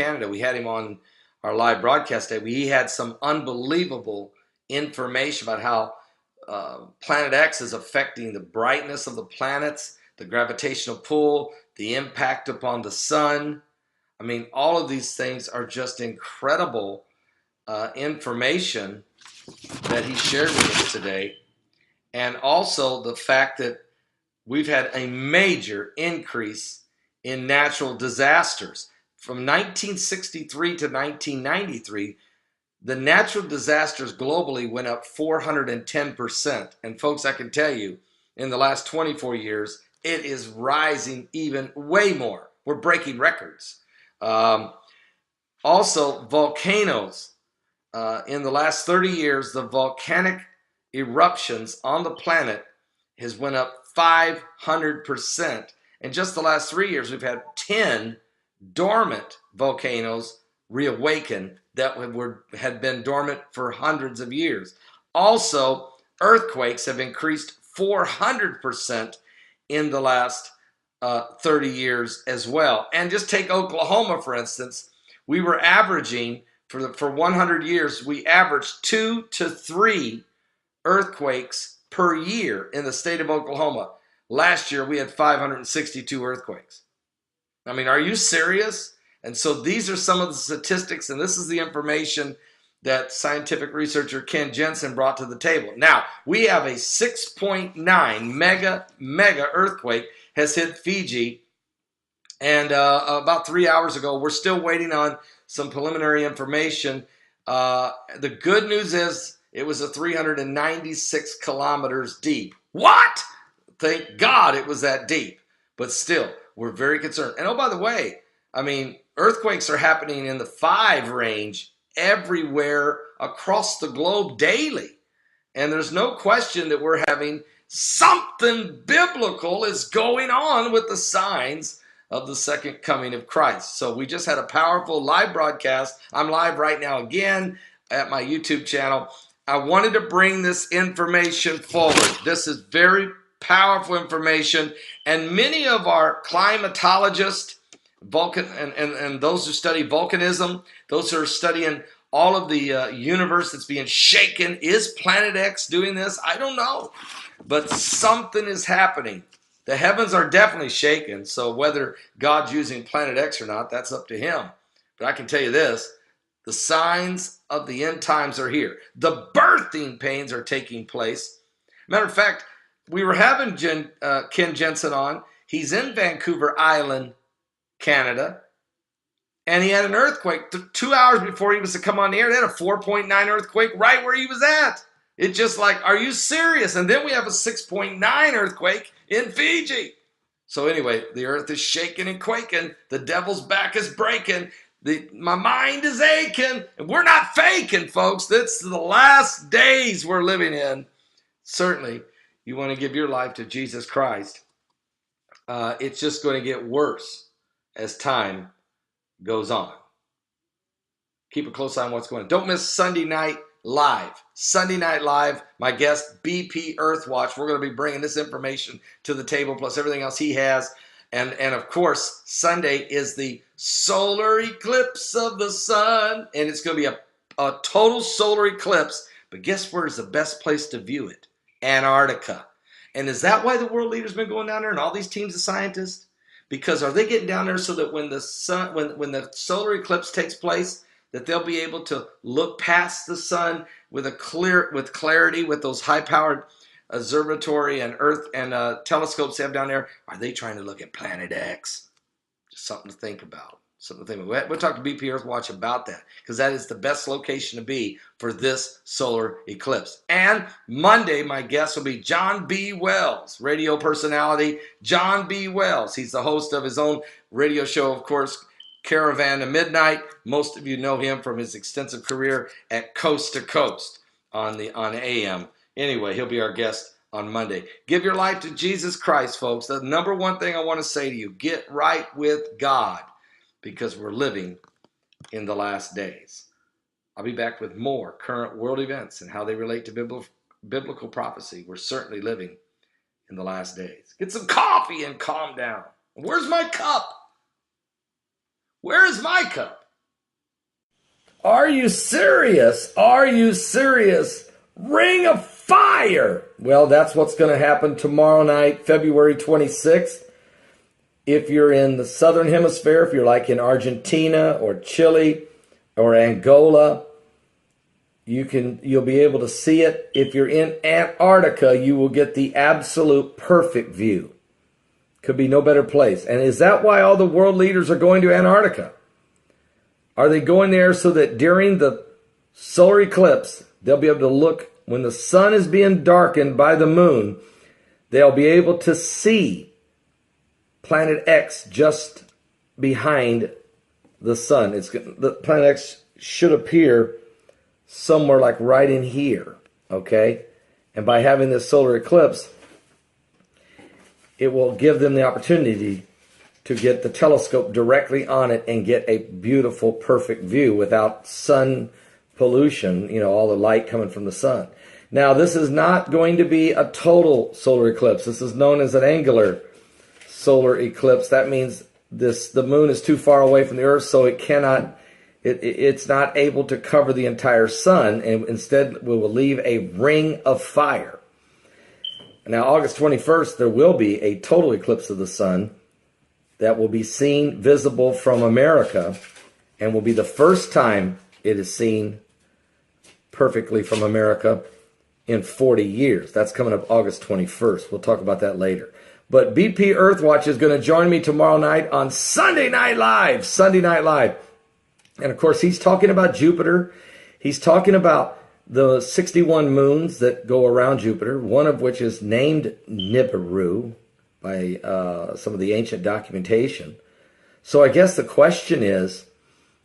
Canada. We had him on our live broadcast day. He had some unbelievable information about how Planet X is affecting the brightness of the planets, the gravitational pull, the impact upon the sun. I mean, all of these things are just incredible information that he shared with us today. And also the fact that we've had a major increase in natural disasters. From 1963 to 1993, the natural disasters globally went up 410%. And folks, I can tell you, in the last 24 years, it is rising even way more. We're breaking records. Also, volcanoes. In the last 30 years, the volcanic eruptions on the planet has went up 500%. In just the last 3 years, we've had 10 dormant volcanoes reawaken that had been dormant for hundreds of years. Also, earthquakes have increased 400% in the last 30 years as well. And just take Oklahoma, for instance. We were averaging, for 100 years, we averaged 2 to 3 earthquakes per year in the state of Oklahoma. Last year, we had 562 earthquakes. I mean, are you serious? And so these are some of the statistics, and this is the information that scientific researcher Ken Jensen brought to the table. Now, we have a 6.9 mega earthquake has hit Fiji, and about 3 hours ago, we're still waiting on some preliminary information. The good news is it was a 396 kilometers deep. What? Thank God it was that deep. But still, we're very concerned. And oh, by the way, I mean, earthquakes are happening in the 5 range everywhere across the globe daily. And there's no question that we're having something biblical is going on with the signs of the second coming of Christ. So we just had a powerful live broadcast. I'm live right now again at my YouTube channel. I wanted to bring this information forward. This is very powerful information, and many of our climatologists, and those who study volcanism, those who are studying all of the universe that's being shaken. Is Planet X doing this? I don't know, but something is happening. The heavens are definitely shaken, so whether God's using Planet X or not, that's up to him. But I can tell you this, the signs of the end times are here. The birthing pains are taking place. Matter of fact, we were having Ken Jensen on. He's in Vancouver Island, Canada, and he had an earthquake 2 hours before he was to come on the air. They had a 4.9 earthquake right where he was at. It's just like, are you serious? And then we have a 6.9 earthquake in Fiji. So anyway, the earth is shaking and quaking. The devil's back is breaking. My mind is aching. And we're not faking, folks. That's the last days we're living in. Certainly, you want to give your life to Jesus Christ. It's just going to get worse as time goes on. Keep a close eye on what's going on. Don't miss Sunday Night Live. Sunday Night Live, my guest, BP Earthwatch. We're going to be bringing this information to the table, plus everything else he has. And of course, Sunday is the solar eclipse of the sun. And it's going to be a total solar eclipse. But guess where's the best place to view it? Antarctica. And is that why the world leaders been going down there and all these teams of scientists? Because are they getting down there so that when the sun, when the solar eclipse takes place, that they'll be able to look past the sun with clarity with those high-powered observatory and Earth and telescopes they have down there? Are they trying to look at Planet X? Just something to think about. Something to think about. We'll talk to BP Earthwatch about that, because that is the best location to be for this solar eclipse. And Monday, my guest will be John B. Wells, radio personality John B. Wells. He's the host of his own radio show, of course, Caravan to Midnight. Most of you know him from his extensive career at Coast to Coast on AM. Anyway, he'll be our guest on Monday. Give your life to Jesus Christ, folks. The number one thing I want to say to you, get right with God, because we're living in the last days. I'll be back with more current world events and how they relate to biblical prophecy. We're certainly living in the last days. Get some coffee and calm down. Where's my cup? Where is my cup? Are you serious? Are you serious? Ring of fire. Well, that's what's going to happen tomorrow night, February 26th. If you're in the southern hemisphere, if you're like in Argentina or Chile or Angola, you'll be able to see it. If you're in Antarctica, you will get the absolute perfect view. Could be no better place. And is that why all the world leaders are going to Antarctica? Are they going there so that during the solar eclipse, they'll be able to look when the sun is being darkened by the moon, they'll be able to see Planet X just behind the sun. The Planet X should appear somewhere like right in here, okay? And by having this solar eclipse, it will give them the opportunity to get the telescope directly on it and get a beautiful, perfect view without sun pollution, all the light coming from the sun. Now, this is not going to be a total solar eclipse. This is known as an angular solar eclipse. That means the moon is too far away from the earth, so it's not able to cover the entire sun, and instead we will leave a ring of fire. Now, August 21st, there will be a total eclipse of the sun that will be seen visible from America, and will be the first time it is seen perfectly from America in 40 years. That's coming up August 21st. We'll talk about that later. But BP Earthwatch is going to join me tomorrow night on Sunday Night Live. Sunday Night Live. And of course, he's talking about Jupiter. He's talking about the 61 moons that go around Jupiter, one of which is named Nibiru by some of the ancient documentation. So I guess the question is,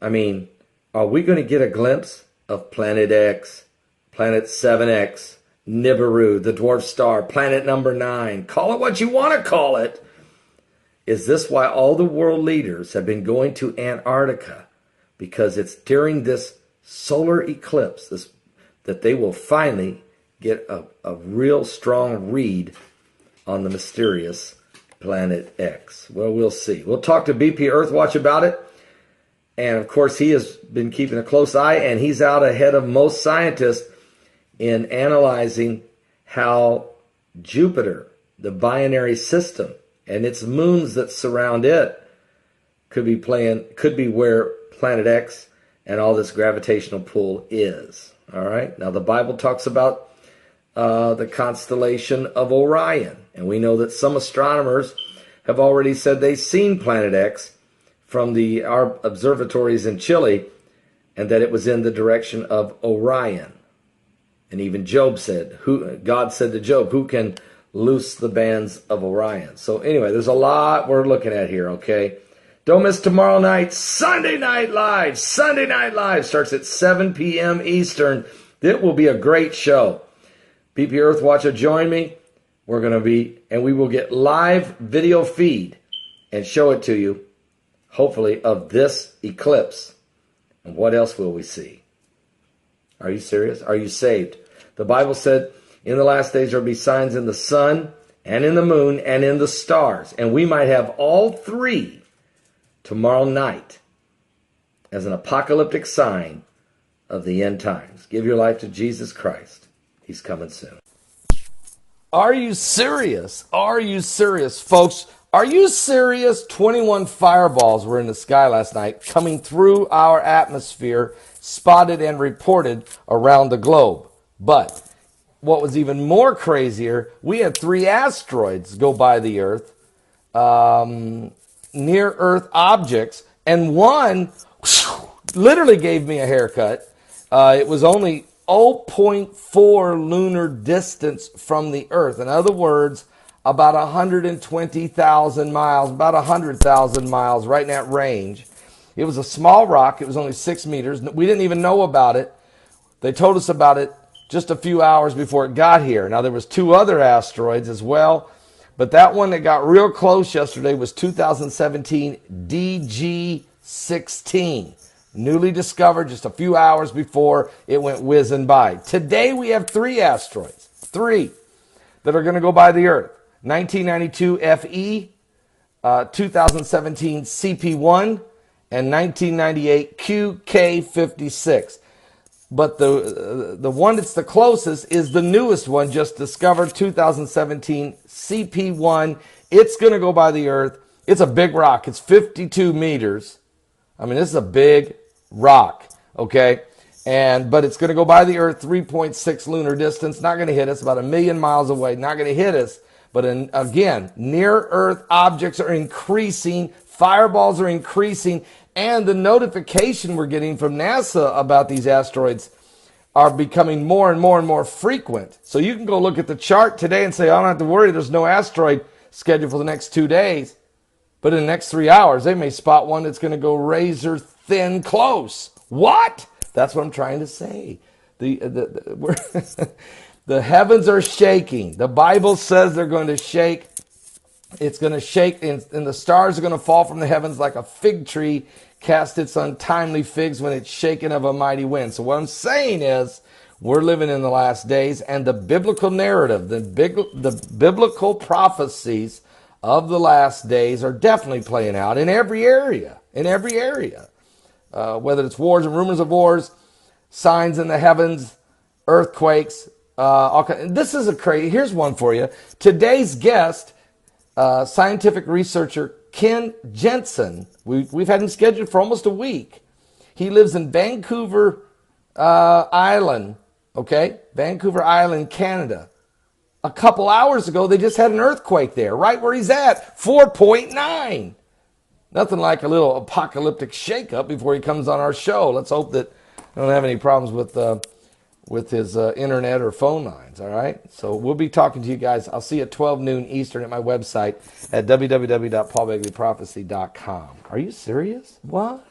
are we going to get a glimpse of Planet X, Planet 7X, Nibiru, the dwarf star, planet number 9? Call it what you want to call it. Is this why all the world leaders have been going to Antarctica? Because it's during this solar eclipse that they will finally get a real strong read on the mysterious Planet X. Well, we'll see. We'll talk to BP Earthwatch about it. And of course, he has been keeping a close eye, and he's out ahead of most scientists in analyzing how Jupiter, the binary system, and its moons that surround it could be where Planet X and all this gravitational pull is. All right. Now, the Bible talks about the constellation of Orion, and we know that some astronomers have already said they've seen Planet X from our observatories in Chile, and that it was in the direction of Orion. And even God said to Job, who can loose the bands of Orion? So anyway, there's a lot we're looking at here, okay? Don't miss tomorrow night, Sunday Night Live. Sunday Night Live starts at 7 p.m. Eastern. It will be a great show. BP Earthwatch will join me. We will get live video feed and show it to you, hopefully, of this eclipse. And what else will we see? Are you serious? Are you saved? The Bible said in the last days there will be signs in the sun and in the moon and in the stars. And we might have all three tomorrow night as an apocalyptic sign of the end times. Give your life to Jesus Christ. He's coming soon. Are you serious? Are you serious, folks? Are you serious? 21 fireballs were in the sky last night, coming through our atmosphere, spotted and reported around the globe. But what was even more crazier, we had 3 asteroids go by the Earth, near-Earth objects, and one literally gave me a haircut. It was only 0.4 lunar distance from the Earth. In other words, about 120,000 miles, about 100,000 miles, right in that range. It was a small rock. It was only 6 meters. We didn't even know about it. They told us about it just a few hours before it got here. Now, there was 2 other asteroids as well, but that one that got real close yesterday was 2017 DG16. Newly discovered just a few hours before it went whizzing by. Today we have 3 asteroids, 3 that are going to go by the Earth. 1992 FE, 2017 CP1, and 1998 QK56. But the one that's the closest is the newest one, just discovered, 2017 CP1. It's going to go by the Earth. It's a big rock. It's 52 meters. I mean, this is a big rock, okay? But it's going to go by the Earth, 3.6 lunar distance. Not going to hit us. About 1,000,000 miles away. Not going to hit us. But again, near-Earth objects are increasing. Fireballs are increasing. And the notification we're getting from NASA about these asteroids are becoming more and more and more frequent. So you can go look at the chart today and say, I don't have to worry, there's no asteroid scheduled for the next 2 days. But in the next 3 hours, they may spot one that's going to go razor thin close. What? That's what I'm trying to say. The heavens are shaking. The Bible says they're going to shake. It's going to shake, and the stars are going to fall from the heavens like a fig tree cast its untimely figs when it's shaken of a mighty wind. So what I'm saying is, we're living in the last days, and the biblical narrative, the biblical prophecies of the last days are definitely playing out in every area, whether it's wars and rumors of wars, signs in the heavens, earthquakes. This is a crazy. Here's one for you. Today's guest, scientific researcher Ken Jensen. We've had him scheduled for almost a week. He lives in Vancouver Island, Vancouver Island, Canada. A couple hours ago, they just had an earthquake there, right where he's at, 4.9. Nothing like a little apocalyptic shakeup before he comes on our show. Let's hope that I don't have any problems with his internet or phone lines, all right? So we'll be talking to you guys. I'll see you at 12 noon Eastern at my website at www.paulbegleyprophecy.com. Are you serious? What?